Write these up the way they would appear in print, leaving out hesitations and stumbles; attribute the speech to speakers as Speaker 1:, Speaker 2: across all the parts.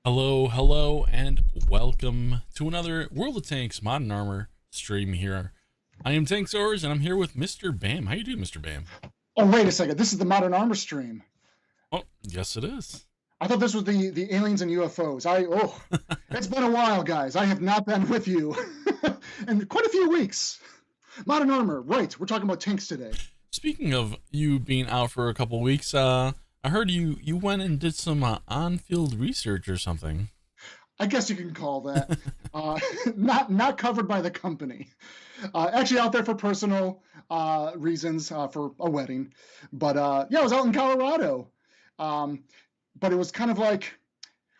Speaker 1: Hello, and welcome to another World of Tanks Modern Armor stream here. I am Tankz0rz, and I'm here with Mr. Bam. How you doing, Mr. Bam?
Speaker 2: Oh, wait a second. This is the Modern Armor stream.
Speaker 1: Oh, yes, it is.
Speaker 2: I thought this was the aliens and UFOs. It's been a while, guys. I have not been with you in quite a few weeks. Modern Armor, right? We're talking about tanks today.
Speaker 1: Speaking of you being out for a couple weeks, I heard you went and did some on-field research or something.
Speaker 2: I guess you can call that. Not covered by the company. Actually, out there for personal reasons, for a wedding. But yeah, I was out in Colorado. But it was kind of like,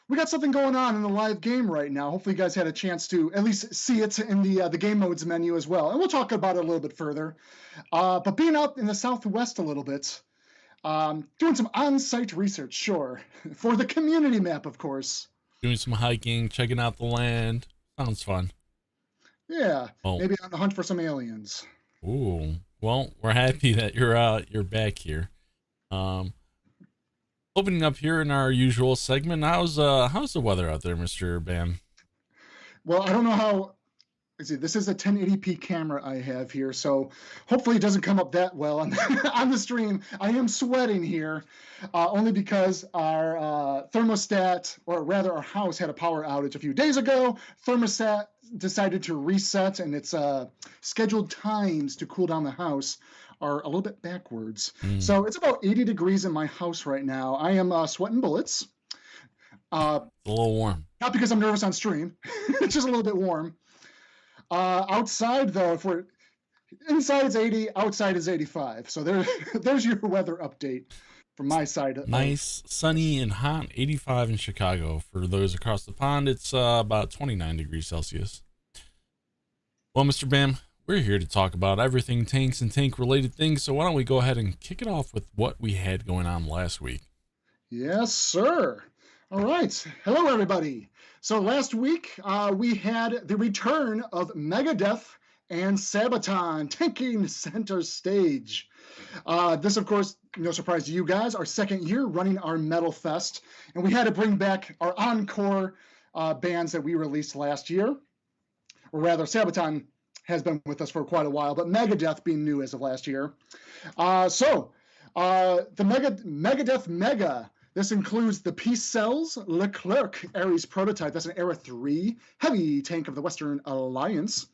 Speaker 2: we got something going on in the live game right now. Hopefully you guys had a chance to at least see it in the game modes menu as well. And we'll talk about it a little bit further. But being out in the Southwest a little bit, doing some on-site research, sure, for the community map, of course.
Speaker 1: Doing some hiking, checking out the land. Sounds fun.
Speaker 2: Yeah, maybe on the hunt for some aliens.
Speaker 1: Ooh, well, we're happy that you're back here. Opening up here in our usual segment, how's the weather out there, Mr. Bam?
Speaker 2: Well, I don't know how. See, this is a 1080p camera I have here, so hopefully it doesn't come up that well on, on the stream. I am sweating here, only because our thermostat, or rather our house, had a power outage a few days ago. Thermostat decided to reset, and its scheduled times to cool down the house are a little bit backwards. So it's about 80 degrees in my house right now. I am sweating bullets.
Speaker 1: A little warm.
Speaker 2: Not because I'm nervous on stream. It's just a little bit warm. Outside, though, if we're inside, it's 80, outside is 85. So there's your weather update from my side.
Speaker 1: Nice, sunny and hot, 85 in Chicago. For those across the pond, it's about 29 degrees Celsius. Well, Mr. Bam, we're here to talk about everything tanks and tank-related things, so why don't we go ahead and kick it off with what we had going on last week.
Speaker 2: Yes, sir. All right. Hello, everybody. So last week, we had the return of Megadeth and Sabaton taking center stage. This, of course, no surprise to you guys, our second year running our Metal Fest, and we had to bring back our encore bands that we released last year. Or rather, Sabaton has been with us for quite a while, but Megadeth being new as of last year. The Megadeth Mega. This includes the Tankz0rz Leclerc Ares prototype. That's an Era 3 heavy tank of the Western Alliance.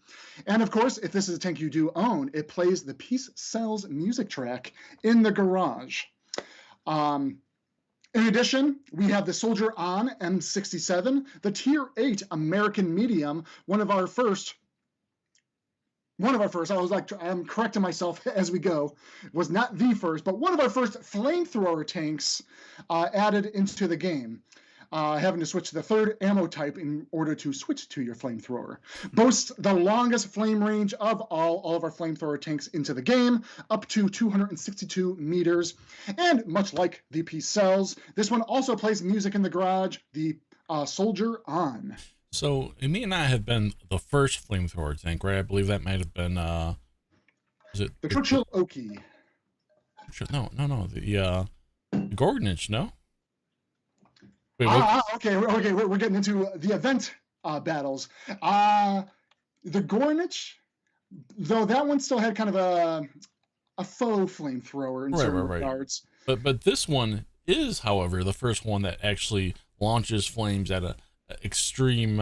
Speaker 2: And of course, if this is a tank you do own, it plays the Tankz0rz music track in the garage. In addition, we have the Soldier On M67, the Tier 8 American Medium, one of our first, I'm correcting myself as we go, was not the first, but one of our first flamethrower tanks added into the game, having to switch to the third ammo type in order to switch to your flamethrower. Boasts the longest flame range of all of our flamethrower tanks into the game, up to 262 meters. And much like the Tankz0rz, this one also plays music in the garage, the Soldier On.
Speaker 1: So it may not have been the first flamethrower tank, right? I believe that might have been is it
Speaker 2: the Churchill Oki?
Speaker 1: No, the Gorgonich, no? Wait,
Speaker 2: okay, we're getting into the event battles. The Gorgonich, though, that one still had kind of a faux flamethrower in certain regards.
Speaker 1: But this one is, however, the first one that actually launches flames at a extreme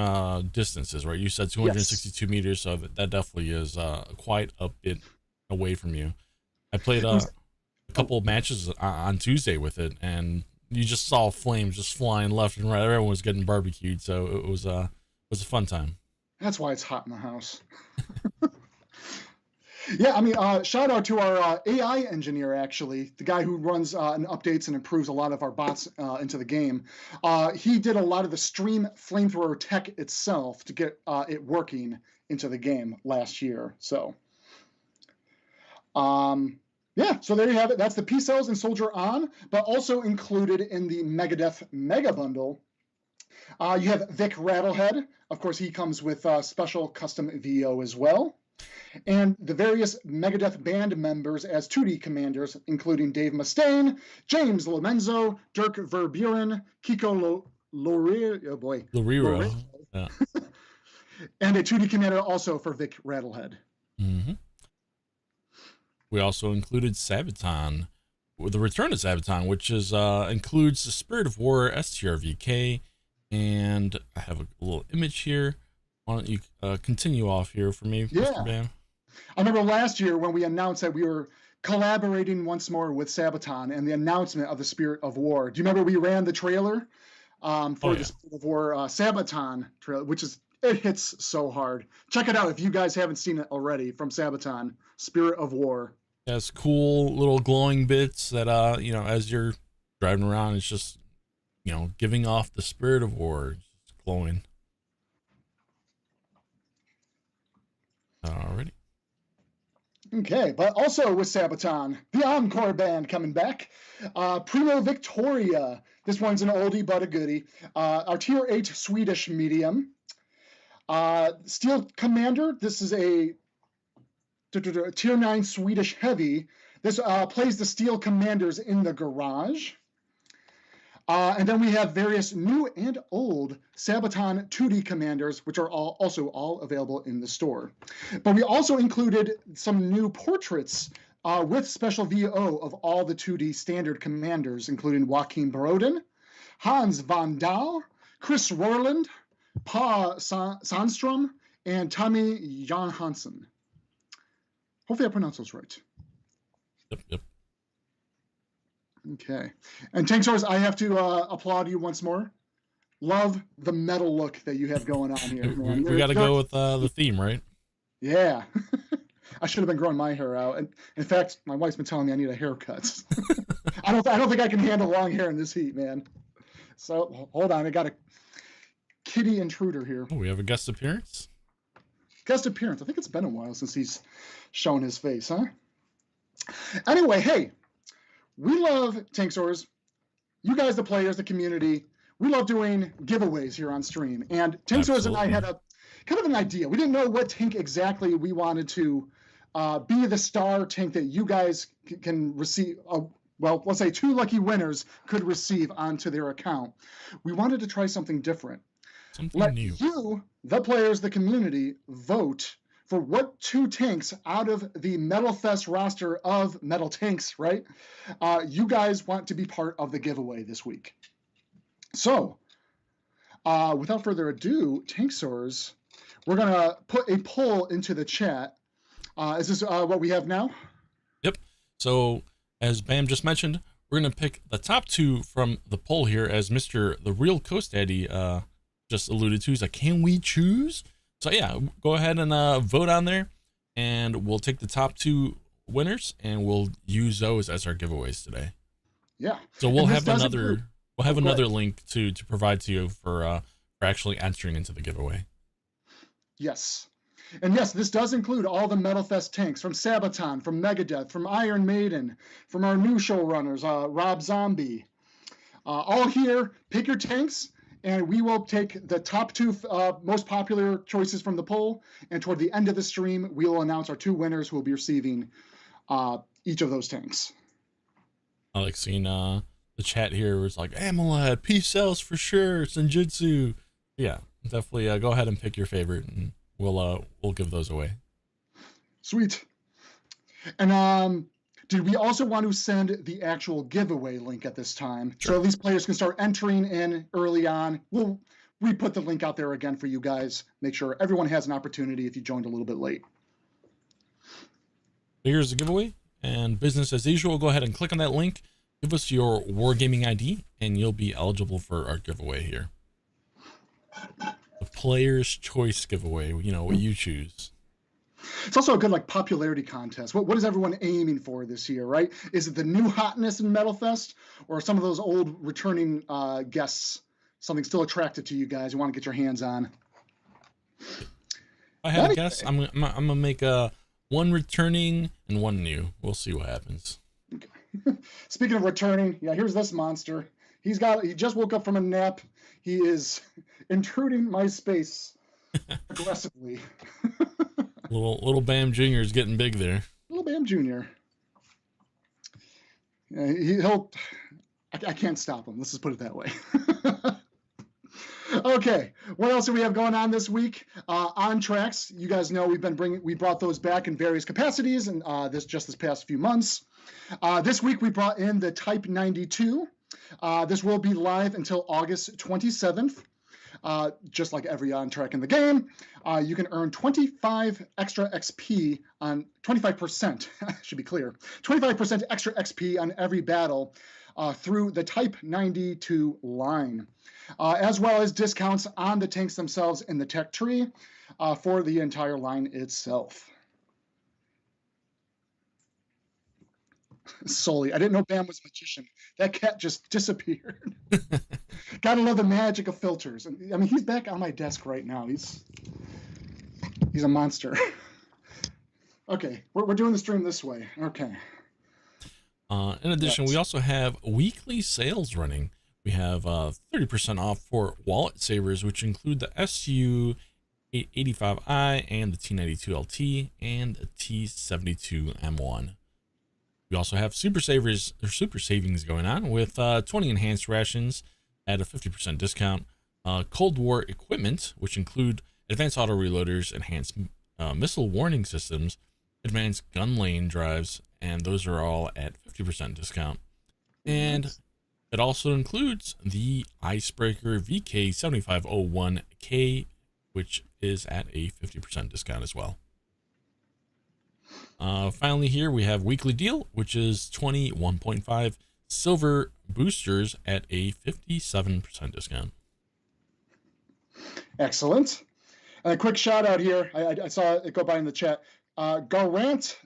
Speaker 1: distances, right? You said 262 meters, so that definitely is quite a bit away from you. I played a couple of matches on Tuesday with it, and you just saw flames just flying left and right. Everyone was getting barbecued, so it was a fun time.
Speaker 2: That's why it's hot in the house. Yeah, I mean, shout out to our AI engineer, actually, the guy who runs and updates and improves a lot of our bots into the game. He did a lot of the stream flamethrower tech itself to get it working into the game last year. So, yeah, so there you have it. That's the Tankz0rz and Soldier On, but also included in the Megadeth Mega Bundle. You have Vic Rattlehead. Of course, he comes with special custom VO as well. And the various Megadeth band members as 2D commanders, including Dave Mustaine, James Lomenzo, Dirk Verburen, Kiko Oh boy.
Speaker 1: Loriro.
Speaker 2: Loriro.
Speaker 1: Yeah.
Speaker 2: And a 2D commander also for Vic Rattlehead.
Speaker 1: Mm-hmm. We also included Sabaton, with the return of Sabaton, which is includes the Spirit of War STRVK, and I have a little image here. Why don't you continue off here for me,
Speaker 2: Yeah.
Speaker 1: Mr. Bam?
Speaker 2: I remember last year when we announced that we were collaborating once more with Sabaton and the announcement of the Spirit of War. Do you remember we ran the trailer for the Spirit of War Sabaton trailer, which is, it hits so hard. Check it out if you guys haven't seen it already, from Sabaton, Spirit of War.
Speaker 1: Has cool little glowing bits that as you're driving around, it's just giving off the Spirit of War, just glowing. Alrighty.
Speaker 2: Okay, but also with Sabaton, the Encore band coming back. Primo Victoria. This one's an oldie but a goodie. Our tier 8 Swedish medium. Steel Commander. This is a tier 9 Swedish heavy. This plays the Steel Commanders in the garage. And then we have various new and old Sabaton 2D commanders, which are also all available in the store. But we also included some new portraits with special VO of all the 2D standard commanders, including Joachim Broden, Hans van Daal, Chris Rorland, Pa Sandstrom, and Tommy Jan Hansen. Hopefully I pronounced those right.
Speaker 1: Yep.
Speaker 2: Okay. And Tankz0rz, I have to applaud you once more. Love the metal look that you have going on here, man.
Speaker 1: We got to go with the theme, right?
Speaker 2: Yeah. I should have been growing my hair out. And in fact, my wife's been telling me I need a haircut. I don't think I can handle long hair in this heat, man. So hold on, I got a kitty intruder here.
Speaker 1: Oh, we have a guest appearance.
Speaker 2: Guest appearance. I think it's been a while since he's shown his face, huh? Anyway, hey, we love Tankz0rz. You guys, the players, the community, we love doing giveaways here on stream. And Tankz0rz and I had a kind of an idea. We didn't know what tank exactly we wanted to be the star tank that you guys can receive. Well, let's say 2 lucky winners could receive onto their account. We wanted to try something different.
Speaker 1: Something new.
Speaker 2: You, the players, the community, vote for what 2 tanks out of the Metal Fest roster of Metal Tanks, right? You guys want to be part of the giveaway this week. So, without further ado, Tankz0rz, we're going to put a poll into the chat. Is this what we have now?
Speaker 1: Yep. So, as Bam just mentioned, we're going to pick the top 2 from the poll here, as Mr. The Real Coast Daddy just alluded to. He's like, can we choose? So yeah, go ahead and vote on there, and we'll take the top 2 winners, and we'll use those as our giveaways today.
Speaker 2: Yeah.
Speaker 1: So we'll have another link to provide to you for actually entering into the giveaway.
Speaker 2: Yes. And yes, this does include all the Metal Fest tanks from Sabaton, from Megadeth, from Iron Maiden, from our new showrunners, Rob Zombie. All here. Pick your tanks, and we will take the top 2 most popular choices from the poll, and toward the end of the stream, we will announce our 2 winners who will be receiving each of those tanks.
Speaker 1: I like seeing the chat here where it's like, Amalad, P-Cells for sure, Senjutsu. Yeah, definitely go ahead and pick your favorite, and we'll give those away. Sweet.
Speaker 2: And did we also want to send the actual giveaway link at this time? Sure. So at least players can start entering in early on. We'll put the link out there again for you guys. Make sure everyone has an opportunity if you joined a little bit late.
Speaker 1: Here's the giveaway, and business as usual. Go ahead and click on that link. Give us your Wargaming ID, and you'll be eligible for our giveaway here. The Player's Choice giveaway, what you choose.
Speaker 2: It's also a good popularity contest. What is everyone aiming for this year, right? Is it the new hotness in Metal Fest, or some of those old returning guests, something still attractive to you guys you want to get your hands on?
Speaker 1: I have a guess. I'm gonna make one returning and one new. We'll see what happens.
Speaker 2: Okay. Speaking of returning, yeah, here's this monster. He just woke up from a nap. He is intruding my space aggressively.
Speaker 1: Little Bam Jr. is getting big there.
Speaker 2: Little Bam Jr. Yeah, I can't stop him. Let's just put it that way. Okay, what else do we have going on this week? On tracks, you guys know we brought those back in various capacities, and this past few months. This week we brought in the Type 92. This will be live until August 27th. Just like every on track in the game, you can earn 25 extra XP on 25%. Should be clear. 25% extra XP on every battle through the Type 92 line, as well as discounts on the tanks themselves in the tech tree for the entire line itself. Sully, I didn't know Bam was a magician. That cat just disappeared. Gotta love the magic of filters. I mean, he's back on my desk right now. He's a monster. Okay, we're doing the stream this way. Okay.
Speaker 1: In addition, we also have weekly sales running. We have 30% off for wallet savers, which include the SU-885i and the T92LT and the T72M1. We also have super savings going on with 20 enhanced rations at a 50% discount, Cold War equipment, which include advanced auto reloaders, enhanced missile warning systems, advanced gun lane drives, and those are all at 50% discount. And it also includes the Icebreaker VK7501K, which is at a 50% discount as well. Finally here we have weekly deal, which is 21.5 silver boosters at a 57% discount.
Speaker 2: Excellent. And a quick shout out here. I saw it go by in the chat. Garanet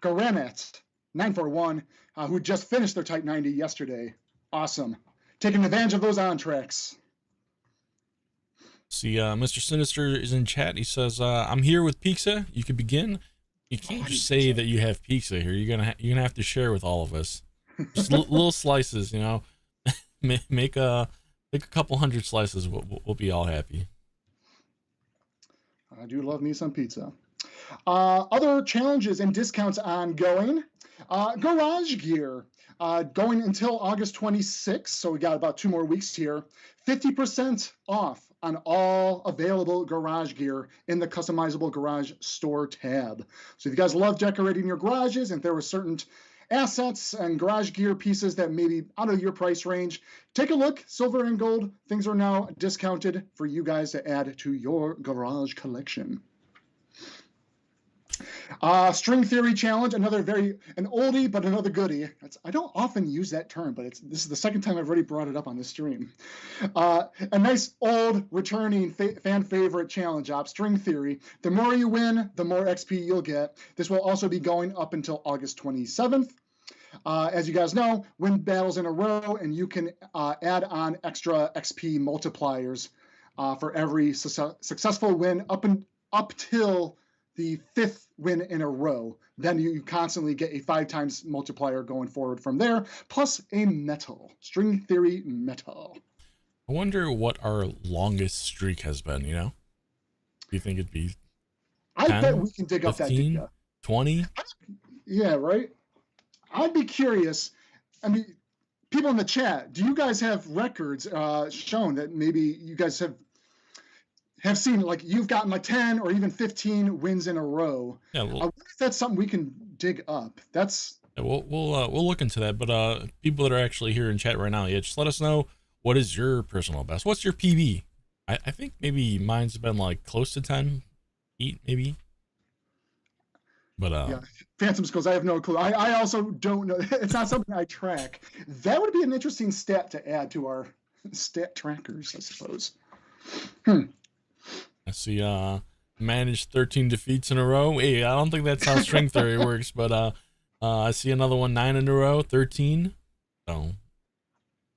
Speaker 2: 941, who just finished their Type 90 yesterday. Awesome. Taking advantage of those on tracks.
Speaker 1: See, Mr. Sinister is in chat. He says, I'm here with pizza. You can begin. You can't just say that you have pizza here. You're gonna have to share with all of us. Just little slices, you know. Make a couple hundred slices. We'll be all happy.
Speaker 2: I do love me some pizza. Other challenges and discounts ongoing. Garage Gear going until August 26th. So we got about 2 more weeks here. 50% off on all available garage gear in the customizable garage store tab. So if you guys love decorating your garages and there were certain assets and garage gear pieces that may be out of your price range, take a look. Silver and gold, things are now discounted for you guys to add to your garage collection. String Theory Challenge, an oldie, but another goodie. I don't often use that term, but this is the second time I've already brought it up on this stream. A nice old returning fan favorite challenge op, String Theory. The more you win, the more XP you'll get. This will also be going up until August 27th. As you guys know, win battles in a row, and you can add on extra XP multipliers for every successful win up till the 5th win in a row. Then you constantly get a 5 times multiplier going forward from there, plus a medal. String Theory medal.
Speaker 1: I wonder what our longest streak has been, you know? Do you think it'd be 10,
Speaker 2: I bet we can dig 15, up that data.
Speaker 1: 20?
Speaker 2: Yeah, right? I'd be curious. I mean, people in the chat, do you guys have records shown that maybe you guys have seen, like, you've gotten like 10 or even 15 wins in a row?
Speaker 1: Yeah, well,
Speaker 2: if that's something we can dig up. That's
Speaker 1: we'll look into that. But people that are actually here in chat right now, just let us know, what is your personal best? What's your PB? I think maybe mine's been like close to 10, 8 maybe. But
Speaker 2: yeah, Phantom Skulls, I have no clue. I also don't know. It's not something I track. That would be an interesting stat to add to our stat trackers, I suppose.
Speaker 1: I see managed 13 defeats in a row. Hey, I don't think that's how String Theory works, but I see another one, 9 in a row, 13. So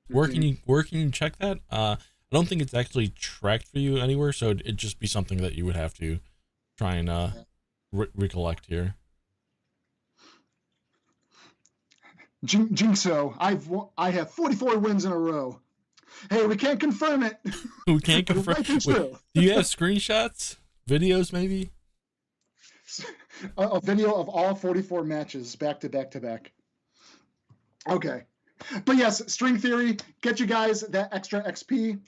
Speaker 1: where can you check that? I don't think it's actually tracked for you anywhere, so it'd just be something that you would have to try and recollect here.
Speaker 2: Jinxo, I have 44 wins in a row. Hey, we can't confirm it.
Speaker 1: We can't confirm. Wait, do you have screenshots, videos, maybe?
Speaker 2: A video of all 44 matches back to back to back. Okay, but yes, String Theory, get you guys that extra XP.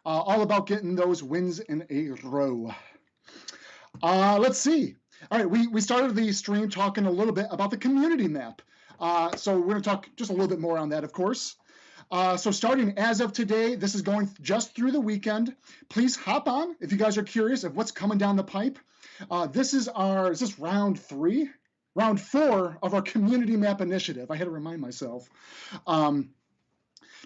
Speaker 2: all about getting those wins in a row. Let's see. All right, we started the stream talking a little bit about the community map. So we're going to talk just a little bit more on that, of course. So starting as of today, this is going just through the weekend. Please hop on if you guys are curious of what's coming down the pipe. This is round 3? Round 4 of our community map initiative. I had to remind myself.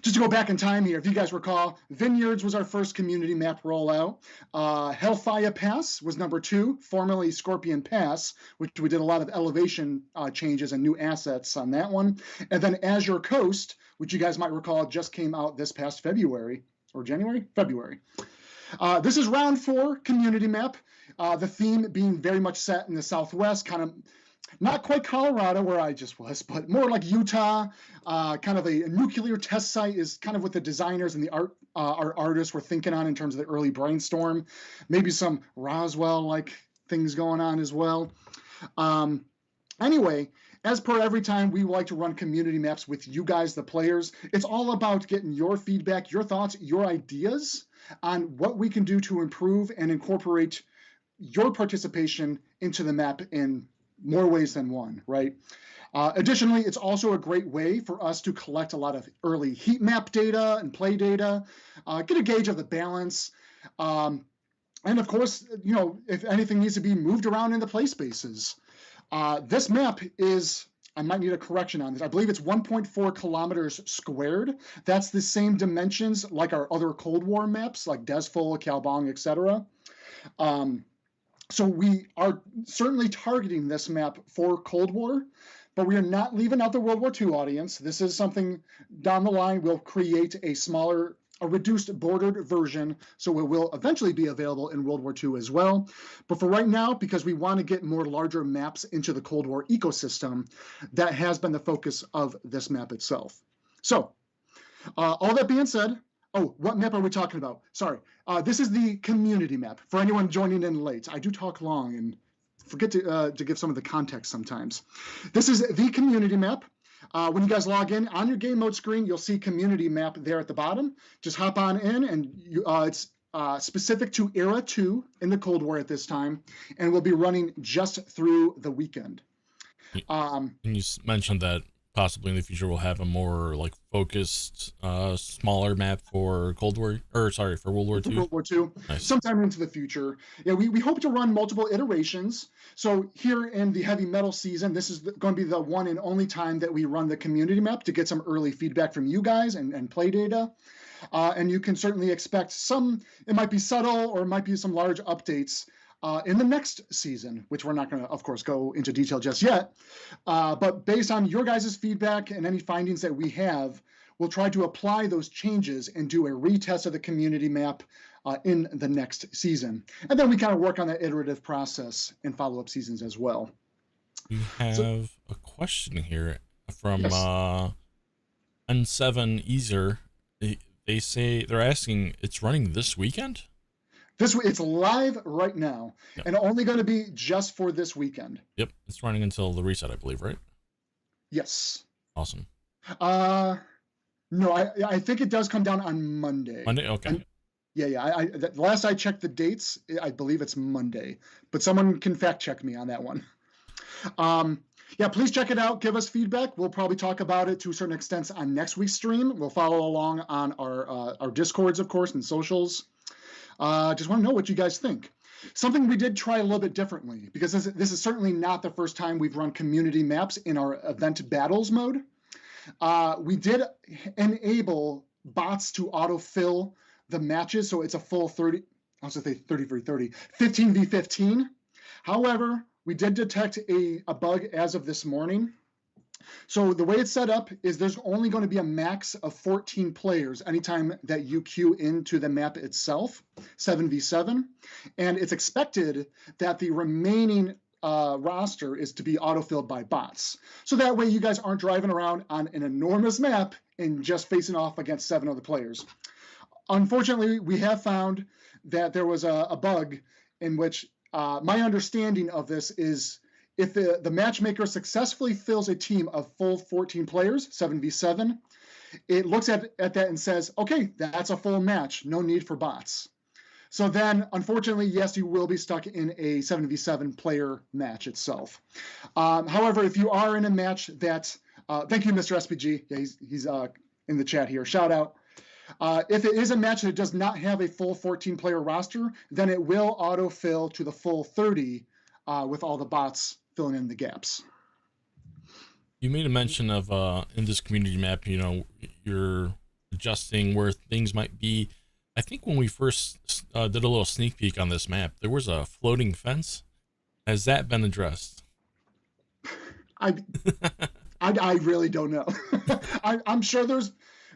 Speaker 2: Just to go back in time here, if you guys recall, Vineyards was our first community map rollout. Hellfire Pass was number 2, formerly Scorpion Pass, which we did a lot of elevation changes and new assets on that one. And then Azure Coast, which you guys might recall just came out this past February, or January? February. This is round 4 community map. The theme being very much set in the Southwest, kind of not quite Colorado where I just was, but more like Utah. Kind of a nuclear test site is kind of what the designers and the our artists were thinking on in terms of the early brainstorm. Maybe some Roswell-like things going on as well. Anyway, as per every time, we like to run community maps with you guys, the players. It's all about getting your feedback, your thoughts, your ideas on what we can do to improve and incorporate your participation into the map in more ways than one, right? Additionally, it's also a great way for us to collect a lot of early heat map data and play data, get a gauge of the balance, and of course, you know, if anything needs to be moved around in the play spaces. This map is, I might need a correction on this, I believe it's 1.4 kilometers squared. That's the same dimensions like our other Cold War maps, like Desful, Kalbong, etc. So we are certainly targeting this map for Cold War, but we are not leaving out the World War II audience. This is something down the line. We'll create a smaller, a reduced bordered version, so it will eventually be available in World War II as well. But for right now, because we want to get more larger maps into the Cold War ecosystem, that has been the focus of this map itself. So all that being said, oh, what map are we talking about? Sorry. This is the community map. For anyone joining in late, I do talk long and forget to give some of the context sometimes. This is the community map. When you guys log in, on your game mode screen, you'll see community map there at the bottom. Just hop on in, and it's specific to Era 2 in the Cold War at this time, and we'll be running just through the weekend.
Speaker 1: And you mentioned that possibly in the future we'll have a more like focused, smaller map for World War II.
Speaker 2: World War II, nice. Sometime into the future. Yeah, we hope to run multiple iterations. So here in the heavy metal season, this is going to be the one and only time that we run the community map to get some early feedback from you guys and play data. And you can certainly expect some, it might be subtle or it might be some large updates in the next season, which we're not going to, of course, go into detail just yet. But based on your guys' feedback and any findings that we have, we'll try to apply those changes and do a retest of the community map in the next season. And then we kind of work on that iterative process in follow-up seasons as well.
Speaker 1: We have a question here from Tankz0rz. They say, they're asking, it's running this weekend?
Speaker 2: It's live right now, and only going to be just for this weekend.
Speaker 1: Yep, it's running until the reset, I believe, right?
Speaker 2: Yes.
Speaker 1: Awesome.
Speaker 2: No, I think it does come down on Monday.
Speaker 1: Monday, okay.
Speaker 2: Yeah. Last I checked the dates, I believe it's Monday, but someone can fact check me on that one. Yeah, please check it out. Give us feedback. We'll probably talk about it to a certain extent on next week's stream. We'll follow along on our Discords, of course, and socials. Just want to know what you guys think. Something we did try a little bit differently, because this is certainly not the first time we've run community maps in our event battles mode. We did enable bots to autofill the matches, so it's a full 30, I was going to say 30 v 30, 15 v 15. However, we did detect a bug as of this morning. So the way it's set up is there's only going to be a max of 14 players anytime that you queue into the map itself, 7v7. And it's expected that the remaining roster is to be autofilled by bots. So that way you guys aren't driving around on an enormous map and just facing off against 7 other players. Unfortunately, we have found that there was a bug in which my understanding of this is if the matchmaker successfully fills a team of full 14 players, 7v7, it looks at that and says, okay, that's a full match. No need for bots. So then, unfortunately, yes, you will be stuck in a 7v7 player match itself. However, if you are in a match that, thank you, Mr. SPG. Yeah, he's in the chat here. Shout out. If it is a match that does not have a full 14-player roster, then it will autofill to the full 30 with all the bots filling in the gaps.
Speaker 1: You made a mention of in this community map, you know, you're adjusting where things might be. I think when we first did a little sneak peek on this map, there was a floating fence. Has that been addressed?
Speaker 2: I really don't know. I'm sure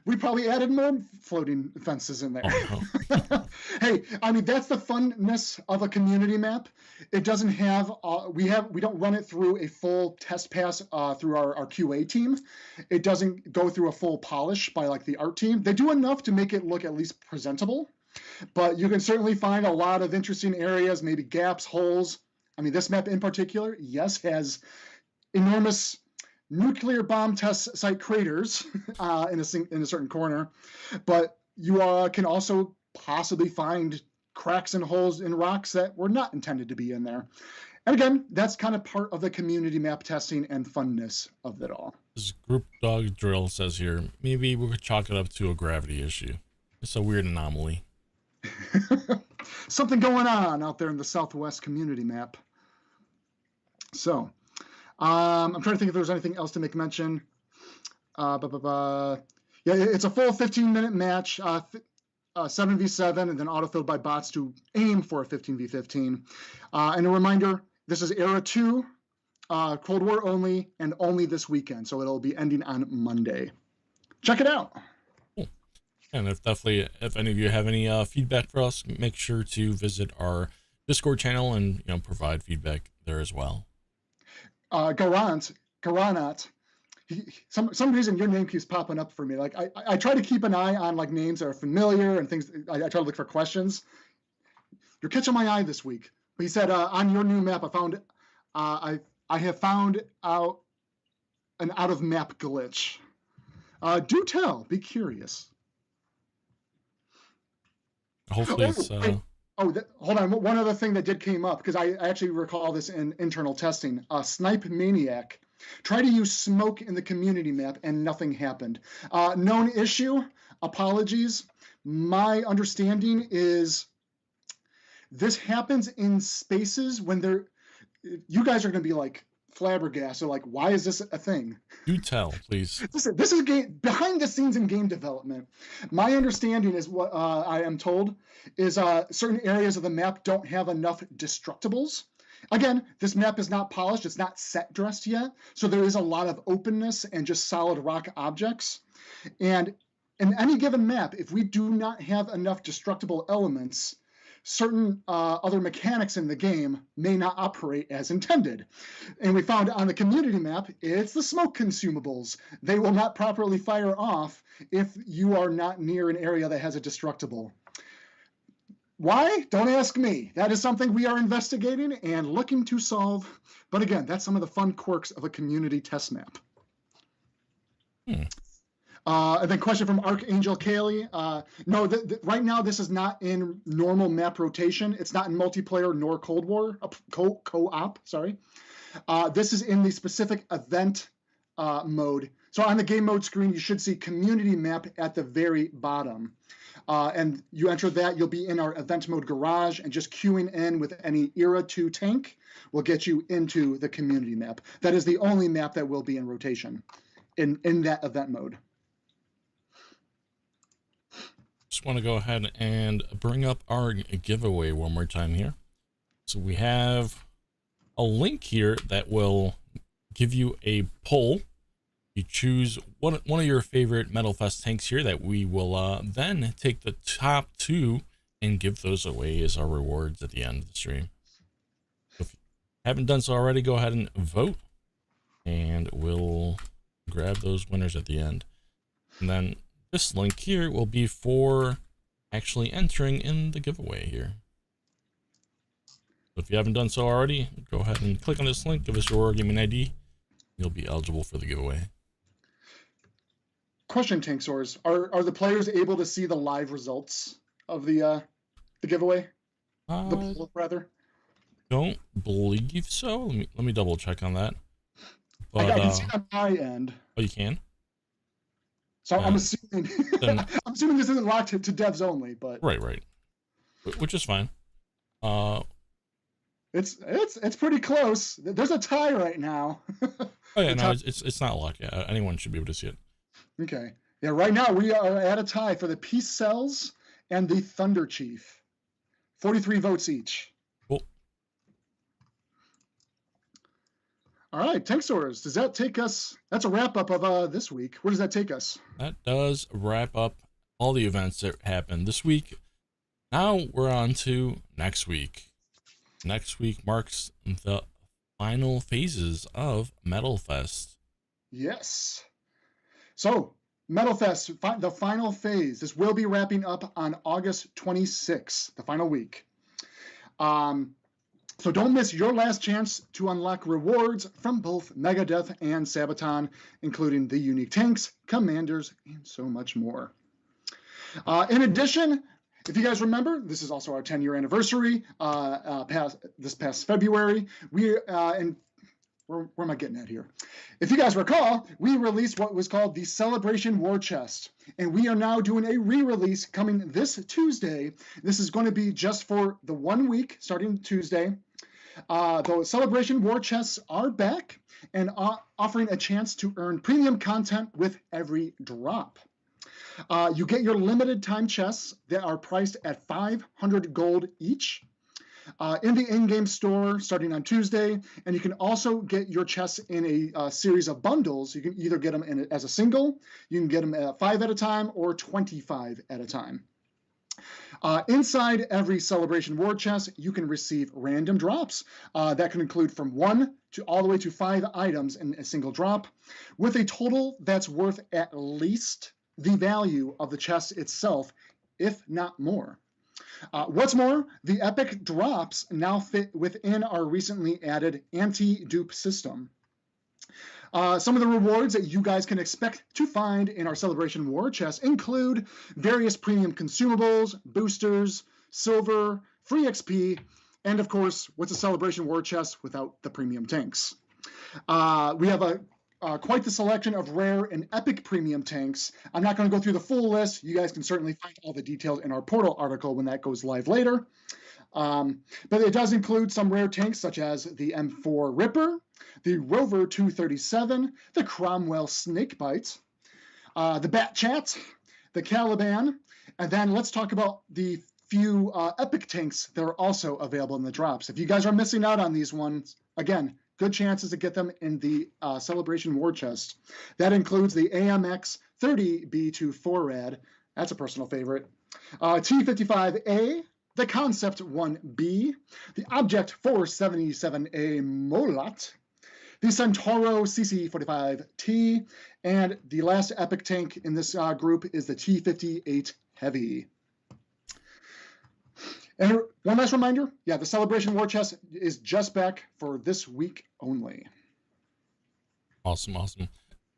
Speaker 2: we probably added more floating fences in there. Oh, no. Hey, I mean, that's the funness of a community map. It doesn't have, we don't run it through a full test pass through our QA team. It doesn't go through a full polish by like the art team. They do enough to make it look at least presentable, but you can certainly find a lot of interesting areas, maybe gaps, holes. I mean, this map in particular, yes, has enormous nuclear bomb test site craters in a certain corner, but you can also possibly find cracks and holes in rocks that were not intended to be in there. And again, that's kind of part of the community map testing and funness of it all.
Speaker 1: This Group Dog Drill says here, maybe we could chalk it up to a gravity issue. It's a weird anomaly.
Speaker 2: Something going on out there in the Southwest community map. So, I'm trying to think if there's anything else to make mention. Yeah, it's a full 15-minute match, 7v7, and then autofilled by bots to aim for a 15v15. And a reminder, this is Era 2, Cold War only, and only this weekend, so it'll be ending on Monday. Check it out.
Speaker 1: Cool. And if any of you have any feedback for us, make sure to visit our Discord channel and provide feedback there as well.
Speaker 2: Garanat, some reason your name keeps popping up for me. Like I try to keep an eye on like names that are familiar and things. I try to look for questions. You're catching my eye this week. But he said on your new map, I have found out an out of map glitch. Do tell. Be curious.
Speaker 1: Hopefully it's.
Speaker 2: Hold on. One other thing that did came up, because I actually recall this in internal testing. Snipe Maniac tried to use smoke in the community map and nothing happened. Known issue. Apologies. My understanding is this happens in spaces when you guys are going to be like flabbergasted, like, why is this a thing?
Speaker 1: Do tell, please.
Speaker 2: Listen, this is behind the scenes in game development. My understanding is what I am told is certain areas of the map don't have enough destructibles. Again, this map is not polished. It's not set dressed yet. So there is a lot of openness and just solid rock objects. And in any given map, if we do not have enough destructible elements, certain other mechanics in the game may not operate as intended. And we found on the community map, it's the smoke consumables. They will not properly fire off if you are not near an area that has a destructible. Why? Don't ask me. That is something we are investigating and looking to solve. But again, that's some of the fun quirks of a community test map. And then question from Archangel Kaylee. No, right now this is not in normal map rotation. It's not in multiplayer nor Cold War co-op. Sorry, this is in the specific event mode. So on the game mode screen, you should see community map at the very bottom. And you enter that, you'll be in our event mode garage, and just queuing in with any Era 2 tank will get you into the community map. That is the only map that will be in rotation in that event mode.
Speaker 1: Just want to go ahead and bring up our giveaway one more time here. So we have a link here that will give you a poll. You choose one of your favorite Metal Fest tanks here that we will then take the top 2 and give those away as our rewards at the end of the stream. So if you haven't done so already, go ahead and vote, and we'll grab those winners at the end. And then this link here will be for actually entering in the giveaway here. So if you haven't done so already, go ahead and click on this link, give us your gaming ID. You'll be eligible for the giveaway.
Speaker 2: question, Tankz0rz. Are the players able to see the live results of the giveaway? The poll, rather.
Speaker 1: Don't believe so. Let me double check on that. But
Speaker 2: I can see it on my end.
Speaker 1: Oh, you can?
Speaker 2: So I'm assuming I'm assuming this isn't locked to devs only, but
Speaker 1: right, which is fine.
Speaker 2: It's pretty close. There's a tie right now.
Speaker 1: Oh yeah, no, it's not locked. Yeah, anyone should be able to see it.
Speaker 2: Okay. Yeah, right now we are at a tie for the Peace Cells and the Thunder Chief. 43 votes each.
Speaker 1: Cool.
Speaker 2: All right, Tankz0rz, does that take us? That's a wrap up of this week. Where does that take us?
Speaker 1: That does wrap up all the events that happened this week. Now we're on to next week. Next week marks the final phases of Metal Fest. Yes.
Speaker 2: So, Metal Fest, the final phase. This will be wrapping up on August 26th, the final week. So don't miss your last chance to unlock rewards from both Megadeth and Sabaton, including the unique tanks, commanders, and so much more. In addition, if you guys remember, this is also our 10-year anniversary. This past February, where am I getting at here? If you guys recall, we released what was called the Celebration War Chest, and we are now doing a re-release coming this Tuesday. This is going to be just for the 1 week, starting Tuesday. The Celebration War Chests are back and offering a chance to earn premium content with every drop. You get your limited time chests that are priced at 500 gold each. In the in-game store starting on Tuesday, and you can also get your chests in a series of bundles. You can either get them as a single, you can get them at 5 at a time, or 25 at a time. Inside every Celebration War Chest, you can receive random drops that can include from 1 to all the way to 5 items in a single drop, with a total that's worth at least the value of the chest itself, if not more. What's more, the epic drops now fit within our recently added anti-dupe system. Some of the rewards that you guys can expect to find in our Celebration War Chest include various premium consumables, boosters, silver, free XP, and of course, what's a Celebration War Chest without the premium tanks? We have quite the selection of rare and epic premium tanks. I'm not going to go through the full list. You guys can certainly find all the details in our portal article when that goes live later. But it does include some rare tanks such as the M4 Ripper, the Rover 237, the Cromwell Snakebite, the Bat Chat, the Caliban, and then let's talk about the few epic tanks that are also available in the drops. If you guys are missing out on these ones, again, good chances to get them in the Celebration War Chest. That includes the AMX 30B2 4RAD. That's a personal favorite. T55A, the Concept 1B, the Object 477A Molat, the Centauro CC45T, and the last epic tank in this group is the T58 Heavy. And one last reminder, yeah, the Celebration War Chest is just back for this week only.
Speaker 1: Awesome.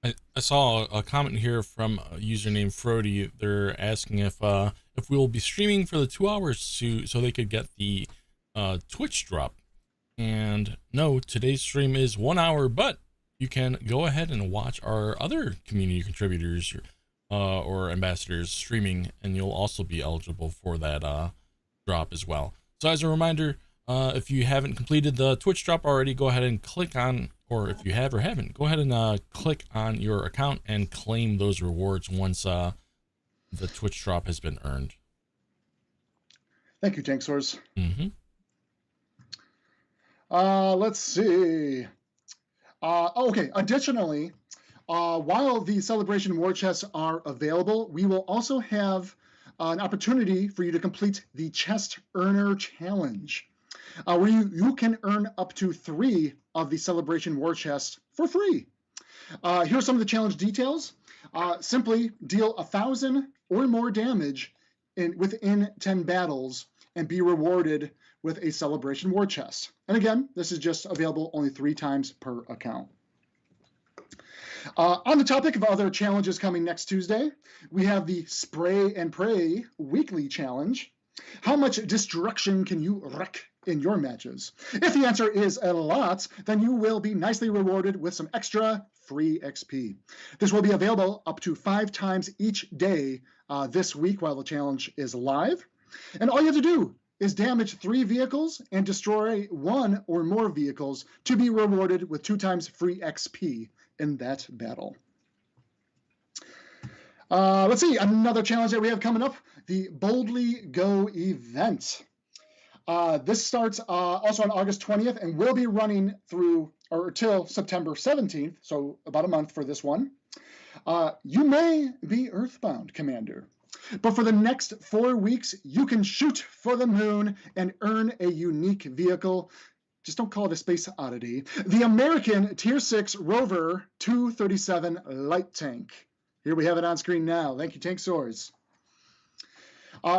Speaker 1: I saw a comment here from a user named Frody. They're asking if we will be streaming for the 2 hours so they could get the Twitch drop. And no, today's stream is 1 hour, but you can go ahead and watch our other community contributors or ambassadors streaming, and you'll also be eligible for that drop as well. So as a reminder, if you haven't completed the Twitch drop already, go ahead and click on, or if you have or haven't, go ahead and click on your account and claim those rewards once the Twitch drop has been earned.
Speaker 2: Thank you, Tankz0rz.
Speaker 1: Mm-hmm.
Speaker 2: Let's see. Okay, additionally, while the Celebration War Chests are available, we will also have an opportunity for you to complete the Chest Earner Challenge, where you can earn up to 3 of the Celebration War Chests for free. Here's some of the challenge details. Simply deal 1,000 or more damage within 10 battles and be rewarded with a Celebration War Chest. And again, this is just available only 3 times per account. On the topic of other challenges coming next Tuesday, we have the Spray and Pray weekly challenge. How much destruction can you wreak in your matches? If the answer is a lot, then you will be nicely rewarded with some extra free XP. This will be available up to 5 times each day this week while the challenge is live. And all you have to do is damage 3 vehicles and destroy 1 or more vehicles to be rewarded with 2 times free XP in that battle. Let's see, another challenge that we have coming up, the Boldly Go event. This starts also on August 20th and will be running through or till September 17th, so about a month for this one. You may be Earthbound, Commander, but for the next 4 weeks, you can shoot for the moon and earn a unique vehicle. Just don't call it a space oddity. The American Tier 6 Rover 237 light tank. Here we have it on screen now. Thank you, Tankz0rz.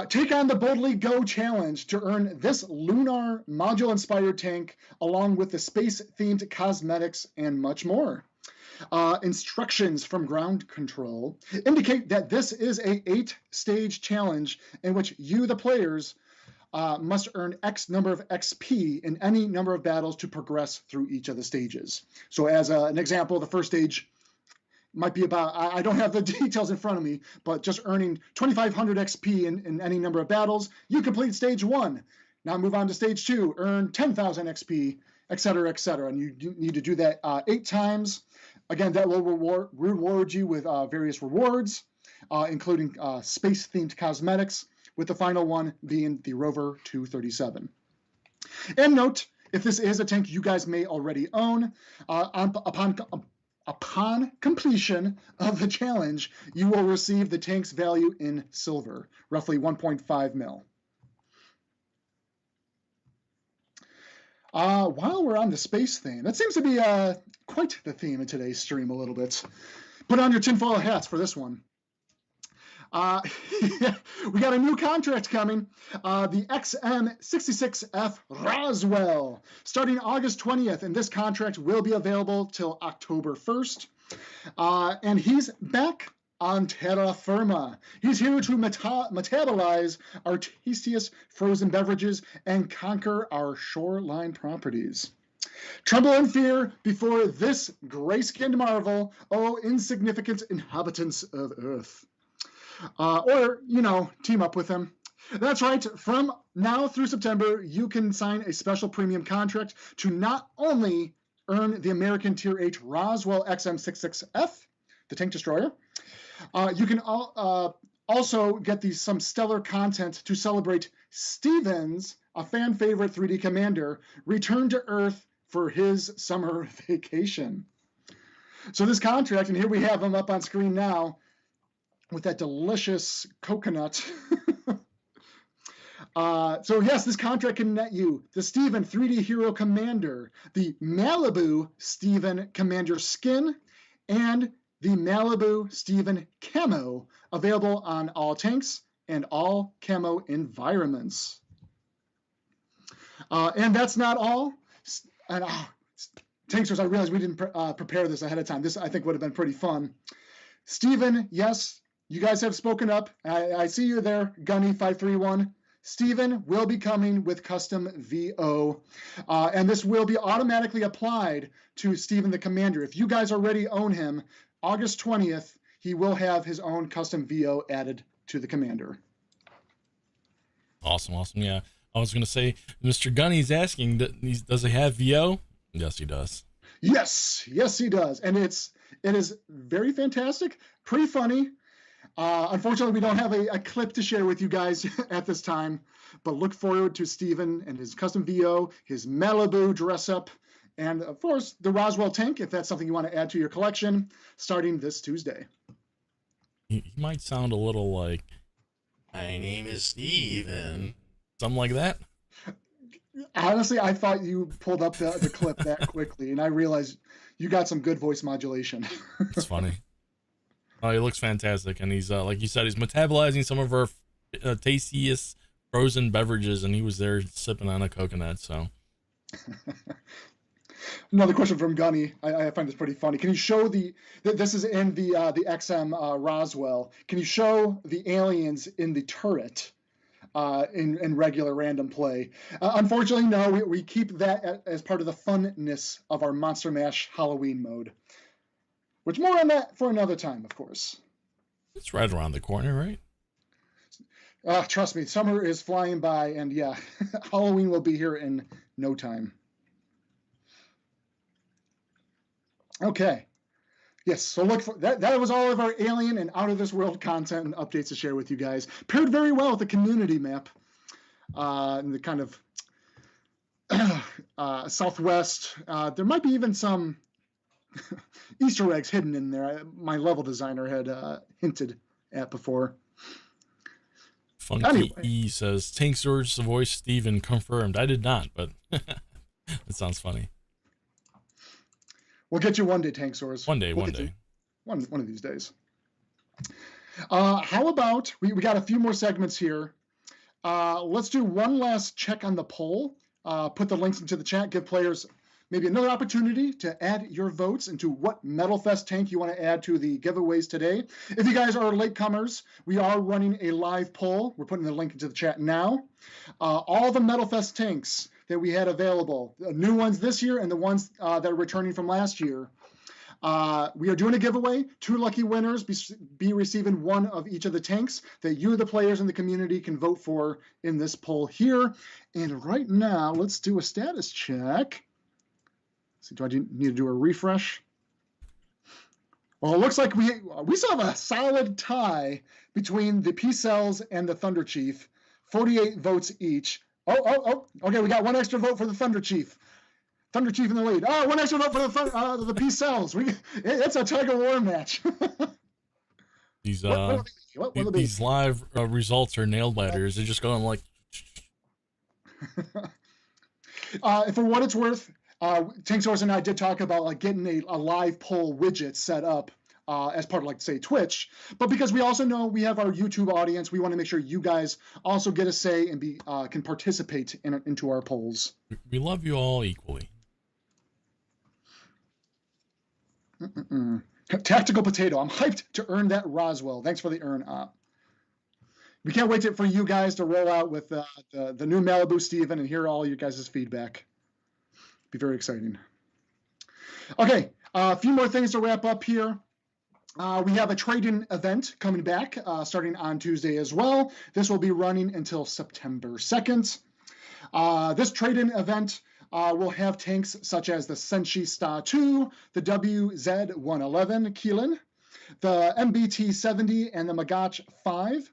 Speaker 2: Take on the Boldly Go challenge to earn this lunar module-inspired tank, along with the space-themed cosmetics and much more. Instructions from ground control indicate that this is a 8-stage challenge in which you, the players, must earn X number of XP in any number of battles to progress through each of the stages. So as an example, the first stage might be about, I don't have the details in front of me, but just earning 2,500 XP in any number of battles. You complete stage 1. Now move on to stage 2, earn 10,000 XP, etc., etc. And you need to do that 8 times. Again, that will reward you with various rewards, including space-themed cosmetics, with the final one being the Rover 237. And note, if this is a tank you guys may already own, upon completion of the challenge, you will receive the tank's value in silver, roughly 1.5 mil. While we're on the space theme, that seems to be quite the theme in today's stream a little bit. Put on your tinfoil hats for this one. We got a new contract coming, the XM66F Roswell, starting August 20th, and this contract will be available till October 1st. And he's back on terra firma. He's here to metabolize our tastiest frozen beverages and conquer our shoreline properties. Tremble in fear before this gray-skinned marvel, oh insignificant inhabitants of Earth. Or, team up with him. That's right. From now through September, you can sign a special premium contract to not only earn the American Tier 8 Roswell XM66F, the tank destroyer, you can also get some stellar content to celebrate Stevens, a fan favorite 3D commander, return to Earth for his summer vacation. So this contract, and here we have him up on screen now, with that delicious coconut. So yes, this contract can net you the Steven 3D Hero Commander, the Malibu Steven Commander skin, and the Malibu Steven Camo, available on all tanks and all camo environments. And that's not all. And Tankz0rz, I realized we didn't prepare this ahead of time. This, I think, would have been pretty fun. Steven, yes, you guys have spoken up. I see you there, Gunny531. Steven will be coming with custom VO, and this will be automatically applied to Steven the Commander. If you guys already own him, August 20th, he will have his own custom VO added to the Commander.
Speaker 1: Awesome. Yeah. I was going to say, Mr. Gunny's asking, does he have VO? Yes, he does.
Speaker 2: Yes, he does. And it is very fantastic, pretty funny. Unfortunately, we don't have a clip to share with you guys at this time, but look forward to Steven and his custom VO, his Malibu dress up, and of course, the Roswell tank, if that's something you want to add to your collection, starting this Tuesday.
Speaker 1: He might sound a little like, my name is Steven. Something like that.
Speaker 2: Honestly, I thought you pulled up the clip that quickly, and I realized you got some good voice modulation.
Speaker 1: It's funny. Oh, he looks fantastic, and he's like you said, he's metabolizing some of our tastiest frozen beverages, and he was there sipping on a coconut. So,
Speaker 2: Another question from Gunny. I find this pretty funny. Can you show this is in the XM Roswell. Can you show the aliens in the turret in regular random play? Unfortunately, no. We keep that as part of the funness of our Monster Mash Halloween mode. Which more on that for another time, of course.
Speaker 1: It's right around the corner, right?
Speaker 2: Trust me, summer is flying by, and yeah, Halloween will be here in no time. Okay. Yes, so look for that. That was all of our alien and out of this world content and updates to share with you guys. Paired very well with the community map, and the kind of southwest. There might be even some Easter eggs hidden in there. My level designer had hinted at before.
Speaker 1: Funky
Speaker 2: anyway.
Speaker 1: E says Tankz0rz voice Steven confirmed. I did not, but it sounds funny.
Speaker 2: We'll get you one day, Tankz0rz.
Speaker 1: One day.
Speaker 2: One of these days. How about we got a few more segments here. Let's do one last check on the poll. Put the links into the chat. Give players maybe another opportunity to add your votes into what Metal Fest tank you want to add to the giveaways today. If you guys are latecomers, we are running a live poll. We're putting the link into the chat now. All the Metal Fest tanks that we had available, the new ones this year and the ones that are returning from last year. We are doing a giveaway. 2 lucky winners be receiving one of each of the tanks that you, the players in the community, can vote for in this poll here. And right now, let's do a status check. So do I need to do a refresh? Well, it looks like we still have a solid tie between the P-Cells and the Thunder Chief. 48 votes each. Oh, okay, we got one extra vote for the Thunder Chief. Thunder Chief in the lead. Oh, one extra vote for the P-Cells. It's a tug of war match.
Speaker 1: These these live results are nail biters. They're just going like.
Speaker 2: For what it's worth, Tankz0rz and I did talk about like getting a live poll widget set up as part of, like, say, Twitch. But because we also know we have our YouTube audience, we want to make sure you guys also get a say and can participate into our polls.
Speaker 1: We love you all equally.
Speaker 2: Tactical Potato. I'm hyped to earn that Roswell. Thanks for the earn up. We can't wait for you guys to roll out with the new Malibu Steven and hear all your guys' feedback. Be very exciting. Okay, a few more things to wrap up here. We have a trade-in event coming back starting on Tuesday as well. This will be running until September 2nd. This trade-in event will have tanks such as the Senshi Sta 2, the WZ-111 Keelan, the MBT-70, and the Magach 5.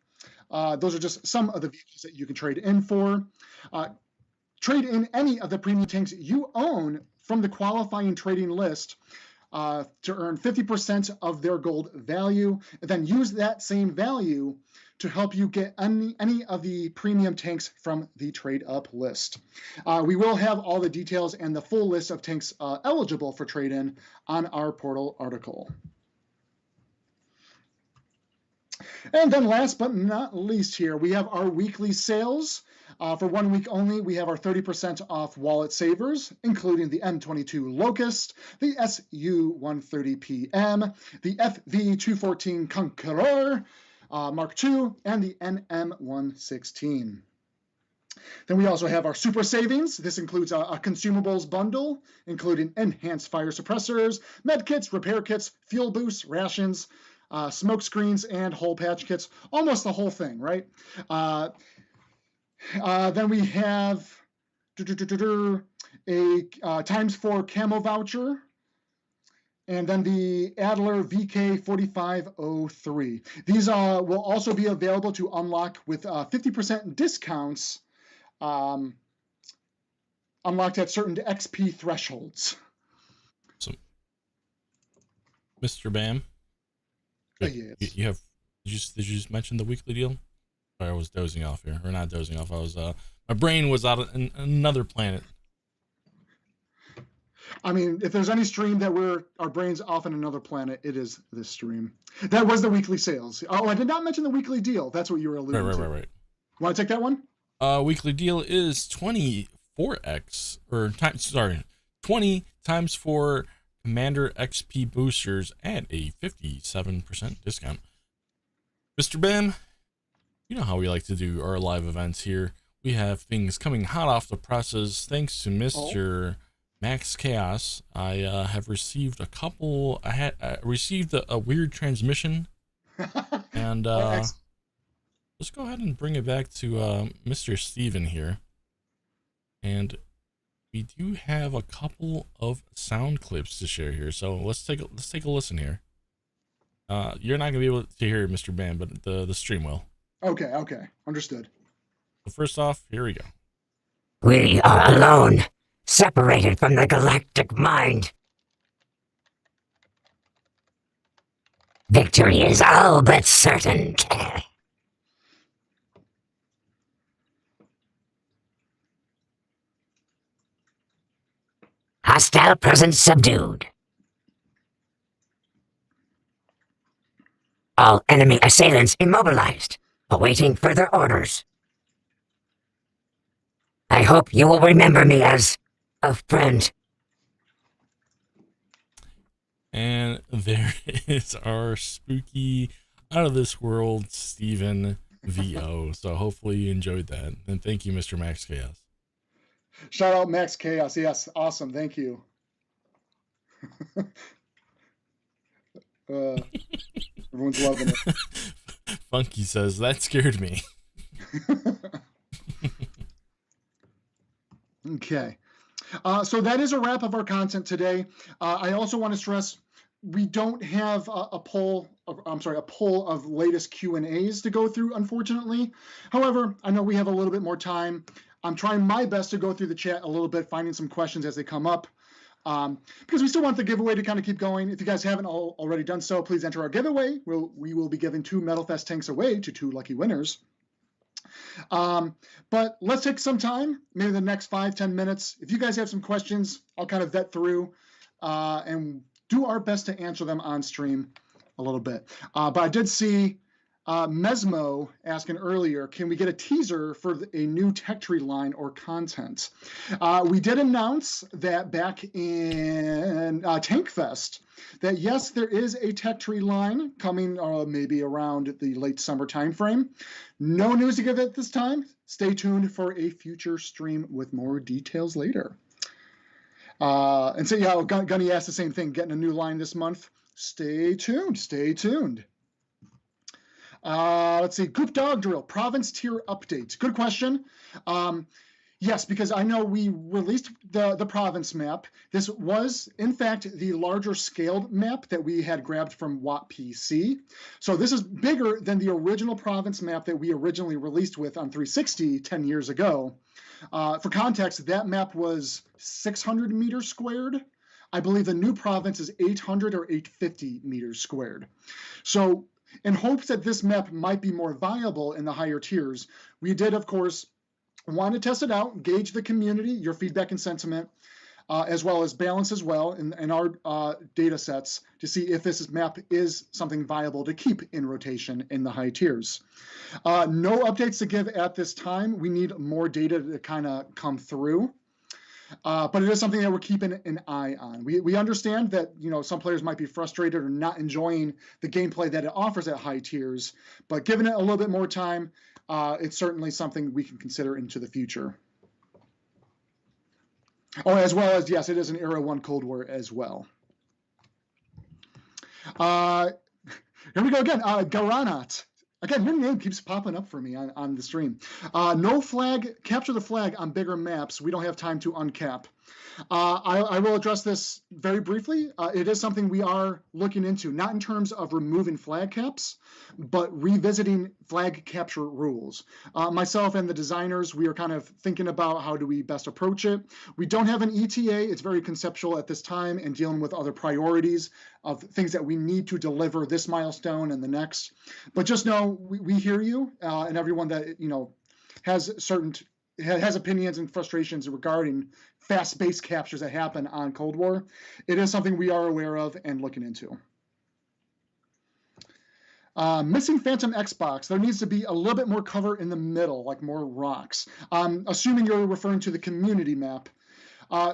Speaker 2: Those are just some of the vehicles that you can trade in for. Trade in any of the premium tanks you own from the qualifying trading list to earn 50% of their gold value, and then use that same value to help you get any of the premium tanks from the trade up list. We will have all the details and the full list of tanks eligible for trade-in on our portal article. And then last but not least here, we have our weekly sales. For 1 week only, we have our 30% off wallet savers, including the M22 Locust, the SU-130PM, the FV-214 Conqueror Mark II, and the NM-116. Then we also have our super savings. This includes a consumables bundle, including enhanced fire suppressors, med kits, repair kits, fuel boosts, rations, smoke screens, and hole patch kits. Almost the whole thing, right? Then we have a ×4 camo voucher, and then the Adler VK4503. These will also be available to unlock with 50% discounts unlocked at certain XP thresholds.
Speaker 1: So, Mr. Bam,
Speaker 2: yes.
Speaker 1: you have did you just mention the weekly deal? Or I was dozing off here, or not dozing off. I was my brain was out on another planet.
Speaker 2: I mean, if there's any stream that our brains off on another planet, it is this stream. That was the weekly sales. Oh, I did not mention the weekly deal. That's what you were alluding to.
Speaker 1: Right.
Speaker 2: Want to take that one?
Speaker 1: Weekly deal is 24x, or 20 times 4 Commander XP boosters at a 57% discount. Mr. Bam, you know how we like to do our live events here. We have things coming hot off the presses thanks to Mr. Max Chaos. I have received a couple. I received a weird transmission, and let's go ahead and bring it back to Mr. Steven here. And we do have a couple of sound clips to share here, so let's take a listen here. You're not gonna be able to hear Mr. Bam, but the stream will.
Speaker 2: Okay, understood.
Speaker 1: So first off, here we go.
Speaker 3: We are alone, separated from the galactic mind. Victory is all but certain. Hostile presence subdued. All enemy assailants immobilized, awaiting further orders. I hope you will remember me as a friend.
Speaker 1: And there is our spooky, out of this world Steven VO. So hopefully you enjoyed that. And thank you, Mr. Max Chaos.
Speaker 2: Shout out Max Chaos. Yes, awesome. Thank you. Everyone's loving it.
Speaker 1: Funky says, that scared me.
Speaker 2: Okay. So that is a wrap of our content today. I also want to stress we don't have a poll of latest Q&As to go through, unfortunately. However, I know we have a little bit more time. I'm trying my best to go through the chat a little bit, finding some questions as they come up, because we still want the giveaway to kind of keep going. If you guys haven't already done so, please enter our giveaway. We will be giving 2 Metalfest tanks away to 2 lucky winners. But let's take some time, maybe the next 5-10 minutes. If you guys have some questions, I'll kind of vet through and do our best to answer them on stream a little bit. But I did see Mesmo asking earlier, can we get a teaser for a new tech tree line or content? We did announce that back in Tankfest that yes, there is a tech tree line coming maybe around the late summer timeframe. No news to give at this time. Stay tuned for a future stream with more details later. And so yeah, Gunny asked the same thing, getting a new line this month. Stay tuned. Let's see, Goop Dog Drill, province tier updates. Good question. Yes, because I know we released the province map. This was, in fact, the larger scaled map that we had grabbed from WoT PC. So this is bigger than the original province map that we originally released with on 360 10 years ago. For context, that map was 600 meters squared. I believe the new province is 800 or 850 meters squared. So in hopes that this map might be more viable in the higher tiers, we did, of course, want to test it out, gauge the community, your feedback and sentiment, as well as balance as well in our data sets to see if this map is something viable to keep in rotation in the high tiers. No updates to give at this time. We need more data to kind of come through. But it is something that we're keeping an eye on. We understand that some players might be frustrated or not enjoying the gameplay that it offers at high tiers, but given it a little bit more time, it's certainly something we can consider into the future. Oh, as well as, yes, it is an Era 1 Cold War as well. Here we go again. Garanat. Again, your name keeps popping up for me on the stream. No flag, capture the flag on bigger maps. We don't have time to uncap. I will address this very briefly. It is something we are looking into, not in terms of removing flag caps, but revisiting flag capture rules. Myself and the designers, we are kind of thinking about how do we best approach it. We don't have an ETA. It's very conceptual at this time and dealing with other priorities of things that we need to deliver this milestone and the next. But just know we hear you and everyone that has opinions and frustrations regarding fast-paced captures that happen on Cold War. It is something we are aware of and looking into. Missing Phantom Xbox. There needs to be a little bit more cover in the middle, like more rocks. Assuming you're referring to the community map.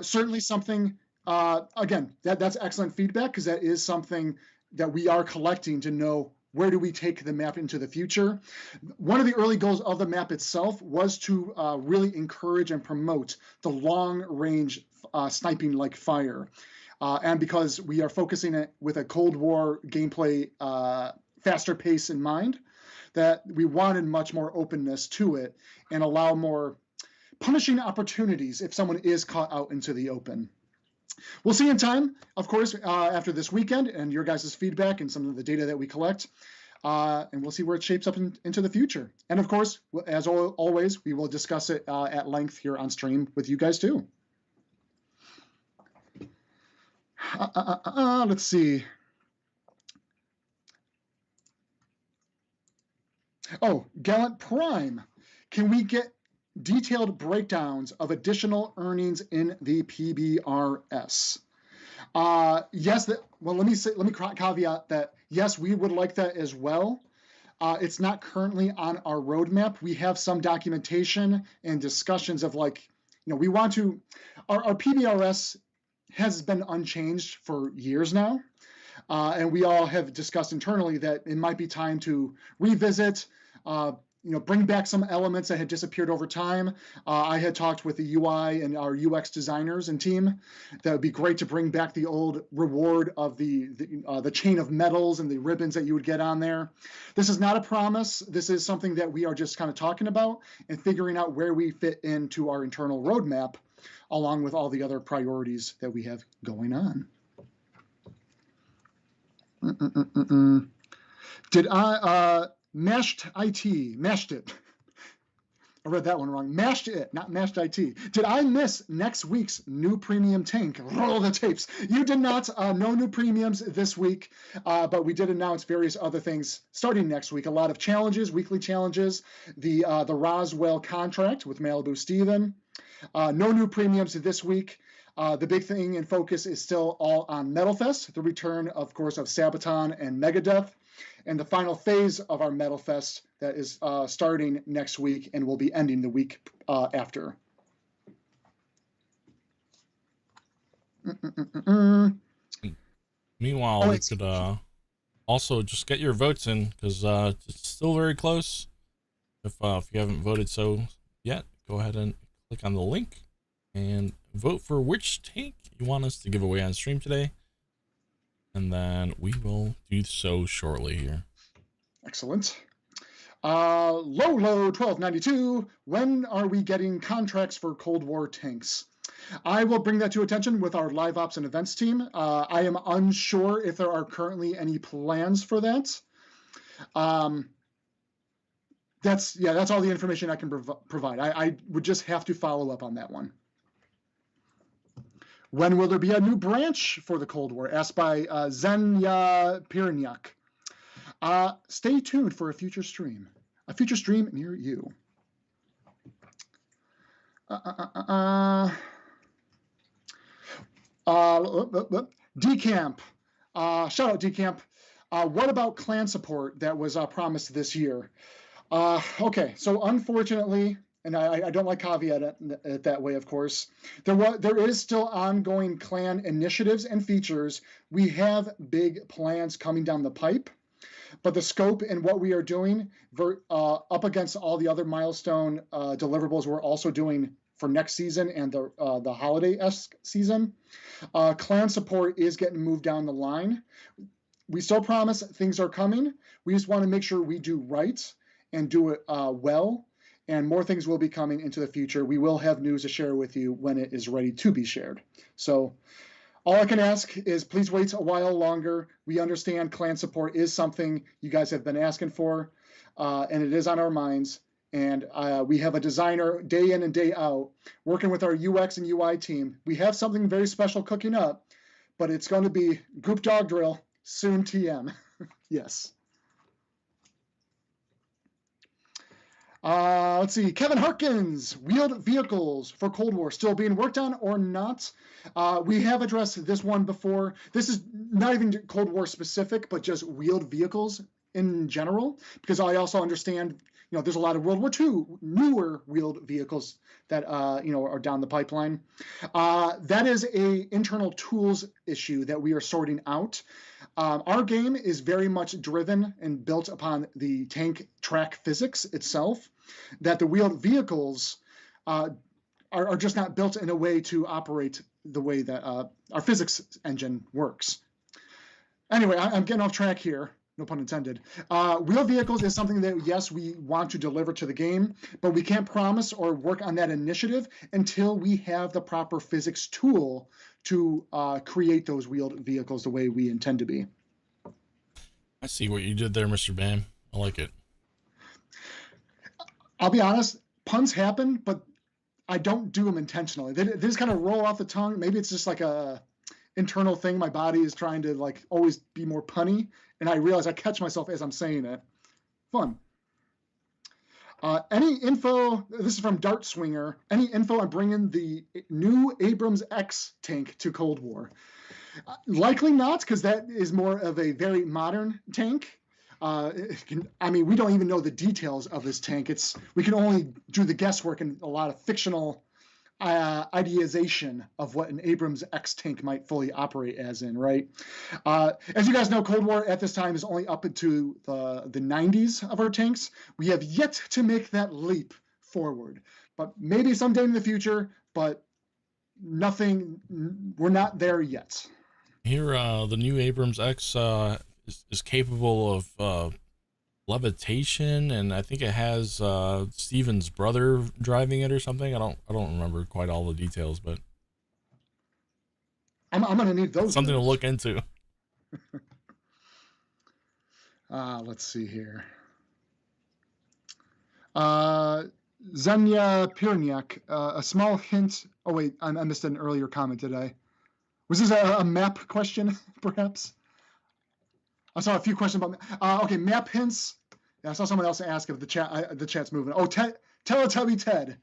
Speaker 2: Certainly something again, that's excellent feedback, because that is something that we are collecting to know where do we take the map into the future. One of the early goals of the map itself was to really encourage and promote the long-range sniping like fire. And because we are focusing it with a Cold War gameplay faster pace in mind, that we wanted much more openness to it and allow more punishing opportunities if someone is caught out into the open. We'll see in time, of course, after this weekend and your guys' feedback and some of the data that we collect. And we'll see where it shapes up into the future. And of course, as always, we will discuss it at length here on stream with you guys too. Let's see. Oh, Gallant Prime. Can we get detailed breakdowns of additional earnings in the PBRS? Yes. Well, let me caveat that yes, we would like that as well. It's not currently on our roadmap. We have some documentation and discussions of we want to. Our PBRS has been unchanged for years now, and we all have discussed internally that it might be time to revisit. Bring back some elements that had disappeared over time. I had talked with the UI and our UX designers and team. That would be great to bring back the old reward of the chain of medals and the ribbons that you would get on there. This is not a promise. This is something that we are just kind of talking about and figuring out where we fit into our internal roadmap, along with all the other priorities that we have going on. Did I... Mashed it. I read that one wrong. Mashed it, not mashed IT. Did I miss next week's new premium tank? Roll the tapes. You did not. No new premiums this week, but we did announce various other things starting next week. A lot of challenges, weekly challenges. The Roswell contract with Malibu Steven. No new premiums this week. The big thing in focus is still all on Metalfest. The return, of course, of Sabaton and Megadeth. And the final phase of our Metal Fest that is starting next week and will be ending the week after.
Speaker 1: Meanwhile, we could also just get your votes in, because it's still very close. If you haven't voted so yet, go ahead and click on the link and vote for which tank you want us to give away on stream today. And then we will do so shortly here.
Speaker 2: Excellent. Lolo 1292, when are we getting contracts for Cold War tanks? I will bring that to attention with our live ops and events team. I am unsure if there are currently any plans for that. That's all the information I can provide. I would just have to follow up on that one. When will there be a new branch for the Cold War? Asked by Zenya Pirniak. Stay tuned for a future stream near you. Decamp. Shout out Decamp. What about clan support that was promised this year? Okay, so unfortunately, and I don't like caveat it that way, of course, there is still ongoing clan initiatives and features. We have big plans coming down the pipe, but the scope and what we are doing up against all the other milestone deliverables we're also doing for next season and the holiday-esque season, clan support is getting moved down the line. We still promise things are coming. We just want to make sure we do right and do it well. And more things will be coming into the future. We will have news to share with you when it is ready to be shared. So all I can ask is please wait a while longer. We understand clan support is something you guys have been asking for, and it is on our minds. And we have a designer day in and day out working with our UX and UI team. We have something very special cooking up, but it's going to be Goop Dog Drill, soon TM. Yes. Let's see, Kevin Harkins, wheeled vehicles for Cold War still being worked on or not? We have addressed this one before. This is not even Cold War specific, but just wheeled vehicles in general, because I also understand there's a lot of World War II newer wheeled vehicles that are down the pipeline. That is a internal tools issue that we are sorting out. Our game is very much driven and built upon the tank track physics itself, that the wheeled vehicles are just not built in a way to operate the way that our physics engine works. Anyway, I'm getting off track here. No pun intended. Wheeled vehicles is something that, yes, we want to deliver to the game, but we can't promise or work on that initiative until we have the proper physics tool to create those wheeled vehicles the way we intend to be.
Speaker 1: I see what you did there, Mr. Bam. I like it.
Speaker 2: I'll be honest, puns happen, but I don't do them intentionally. They just kind of roll off the tongue. Maybe it's just like a internal thing. My body is trying to like always be more punny, and I realize I catch myself as I'm saying it. Fun. Any info, this is from Dart Swinger, any info on bringing the new Abrams X tank to Cold War? Likely not, because that is more of a very modern tank. We don't even know the details of this tank. We can only do the guesswork and a lot of fictional idealization of what an Abrams X tank might fully operate as in, right? As you guys know, Cold War at this time is only up into the 90s of our tanks. We have yet to make that leap forward, but maybe someday in the future, but we're not there yet.
Speaker 1: Here, the new Abrams X is capable of levitation, and I think it has Steven's brother driving it or something. I don't remember quite all the details, but
Speaker 2: I'm gonna need those.
Speaker 1: Something to look into.
Speaker 2: Let's see here. Zenya Pirniak, a small hint. Oh wait, I missed an earlier comment. Did I? Was this a map question, perhaps? I saw a few questions about. Okay, map hints. Yeah, I saw someone else ask if the chat's moving. Oh, Teletubby Ted.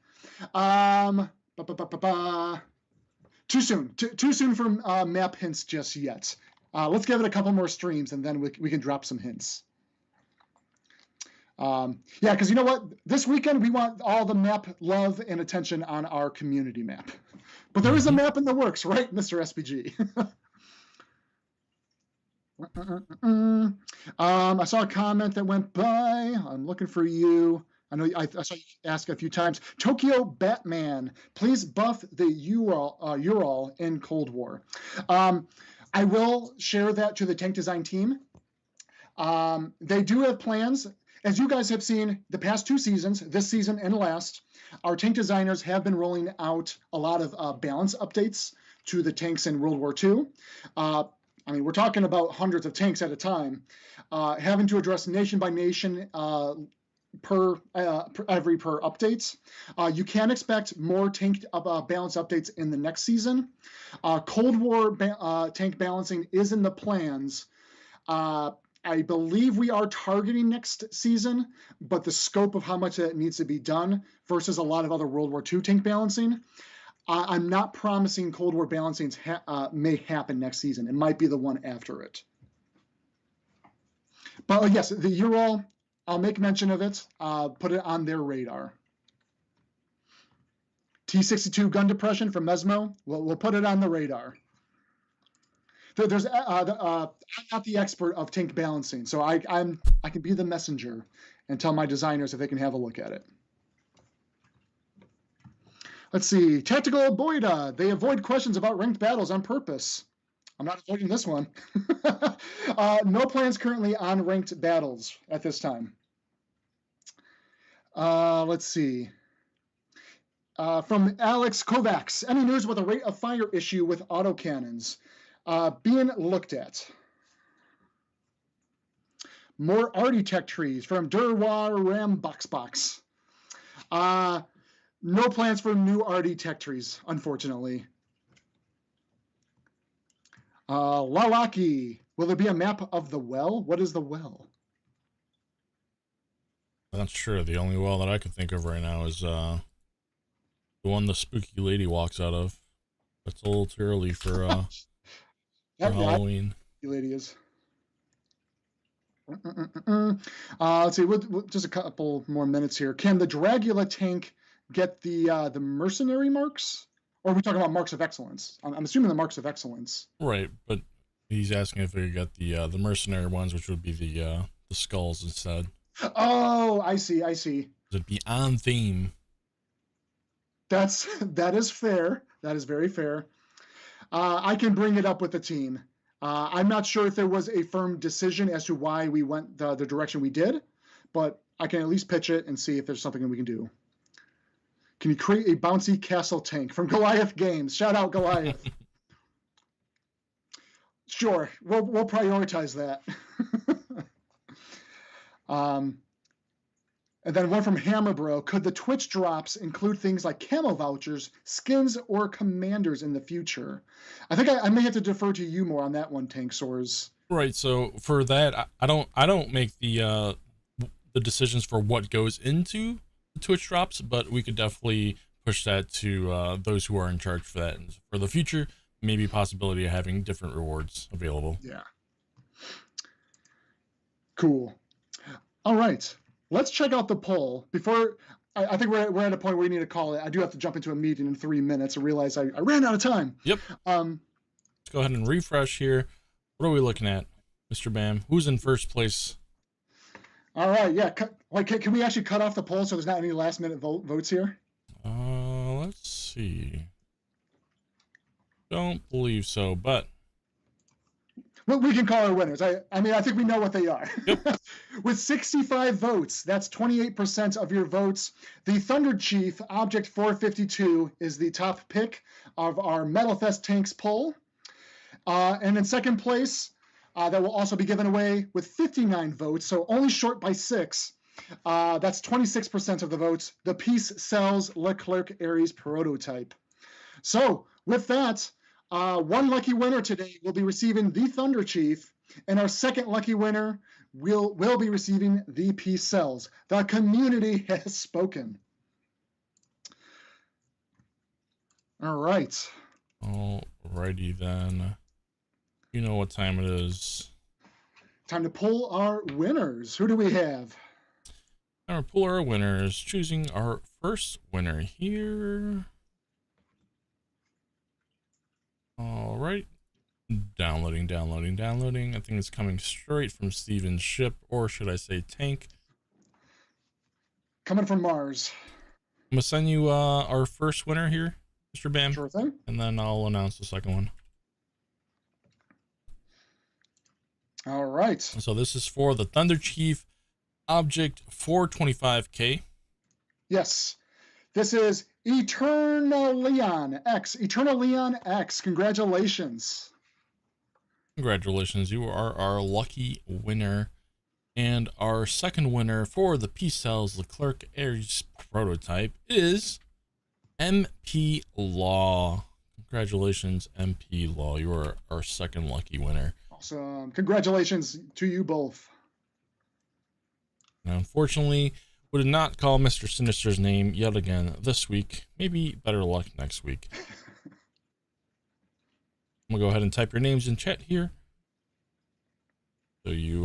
Speaker 2: Too soon. Too soon for map hints just yet. Let's give it a couple more streams, and then we can drop some hints. Yeah, because you know what? This weekend we want all the map love and attention on our community map. But there is a map in the works, right, Mr. SPG? I saw a comment that went by. I'm looking for you. I know I saw you ask a few times. Tokyo Batman, please buff the Ural in Cold War. I will share that to the tank design team. They do have plans. As you guys have seen the past 2 seasons, this season and last, our tank designers have been rolling out a lot of balance updates to the tanks in World War II. We're talking about hundreds of tanks at a time, having to address nation by nation per updates. You can expect more tank balance updates in the next season. Cold War tank balancing is in the plans. I believe we are targeting next season, but the scope of how much that needs to be done versus a lot of other World War II tank balancing, I'm not promising Cold War balancings may happen next season. It might be the one after it. But yes, the Ural, I'll make mention of it, put it on their radar. T-62 gun depression from Mesmo, we'll put it on the radar. I'm not the expert of tank balancing, so I can be the messenger and tell my designers if they can have a look at it. Let's see, Tactical Boyda, they avoid questions about ranked battles on purpose. I'm not avoiding this one. No plans currently on ranked battles at this time. Let's see. From Alex Kovacs, any news about the rate of fire issue with autocannons? Being looked at. More architect trees from Durwar Ram Box. No plans for new architect trees, unfortunately. Lalaki, will there be a map of the well? What is the well?
Speaker 1: Not sure. The only well that I could think of right now is the one the spooky lady walks out of. That's a little too early for Halloween.
Speaker 2: You lady is. Let's see. Just a couple more minutes here. Can the Dragula tank get the mercenary marks, or are we talking about marks of excellence? I'm assuming the marks of excellence.
Speaker 1: Right, but he's asking if we got the mercenary ones, which would be the skulls instead.
Speaker 2: Oh, I see.
Speaker 1: It'd be on theme.
Speaker 2: That is fair. That is very fair. I can bring it up with the team. I'm not sure if there was a firm decision as to why we went the direction we did, but I can at least pitch it and see if there's something that we can do. Can you create a bouncy castle tank from Goliath Games? Shout out Goliath. Sure, we'll prioritize that. And then one from Hammer Bro. Could the Twitch drops include things like camo vouchers, skins, or commanders in the future? I think I may have to defer to you more on that one, Tankz0rz.
Speaker 1: Right. So for that, I don't make the decisions for what goes into the Twitch drops, but we could definitely push that to those who are in charge for that. And for the future, maybe possibility of having different rewards available.
Speaker 2: Yeah. Cool. All right. Let's check out the poll. Before, I think we're at a point where we need to call it. I do have to jump into a meeting in 3 minutes and realize I ran out of time.
Speaker 1: Yep. Let's go ahead and refresh here. What are we looking at, Mr. Bam? Who's in first place?
Speaker 2: All right. Yeah. Can we actually cut off the poll so there's not any last minute votes here?
Speaker 1: Let's see. Don't believe so, but
Speaker 2: Well, we can call our winners. I mean, I think we know what they are.
Speaker 1: Yep.
Speaker 2: With 65 votes, that's 28% of your votes. The Thunder Chief Object 452 is the top pick of our Metal Fest Tanks poll. And in second place, that will also be given away with 59 votes, so only short by 6. That's 26% of the votes. The Peace Sells Leclerc Ares prototype. So with that, one lucky winner today will be receiving the Thunder Chief, and our second lucky winner will be receiving the Peace Cells. The community has spoken. All right.
Speaker 1: Alrighty then. You know what time it is.
Speaker 2: Time to pull our winners. Who do we have?
Speaker 1: Our pull our winners. Choosing our first winner here. All right. Downloading. I think it's coming straight from Steven's ship, or should I say tank.
Speaker 2: Coming from Mars.
Speaker 1: I'm going to send you our first winner here, Mr. Bam.
Speaker 2: Sure thing.
Speaker 1: And then I'll announce the second one.
Speaker 2: All right.
Speaker 1: So this is for the Thunder Chief Object 425K.
Speaker 2: Yes. This is Eternal Leon X. Eternal Leon X. Congratulations.
Speaker 1: Congratulations. You are our lucky winner. And our second winner for the Peace Cells Leclerc Ares prototype is MP Law. Congratulations, MP Law. You are our second lucky winner.
Speaker 2: Awesome. Congratulations to you both.
Speaker 1: Now, unfortunately, we did not call Mr. Sinister's name yet again this week. Maybe better luck next week. I'm going to go ahead and type your names in chat here, so you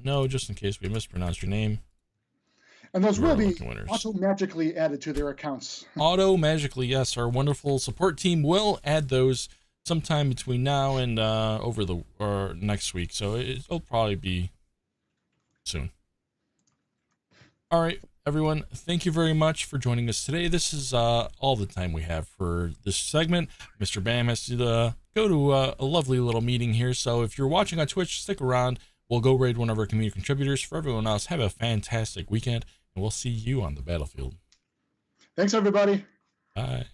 Speaker 1: know, just in case we mispronounce your name.
Speaker 2: And those will be
Speaker 1: winners.
Speaker 2: auto-magically added to their accounts.
Speaker 1: Auto-magically, yes. Our wonderful support team will add those sometime between now and or next week. So it'll probably be soon. All right, everyone. Thank you very much for joining us today. This is all the time we have for this segment. Mr. Bam has to go to a lovely little meeting here. So if you're watching on Twitch, stick around. We'll go raid one of our community contributors. For everyone else, have a fantastic weekend, and we'll see you on the battlefield.
Speaker 2: Thanks, everybody.
Speaker 1: Bye.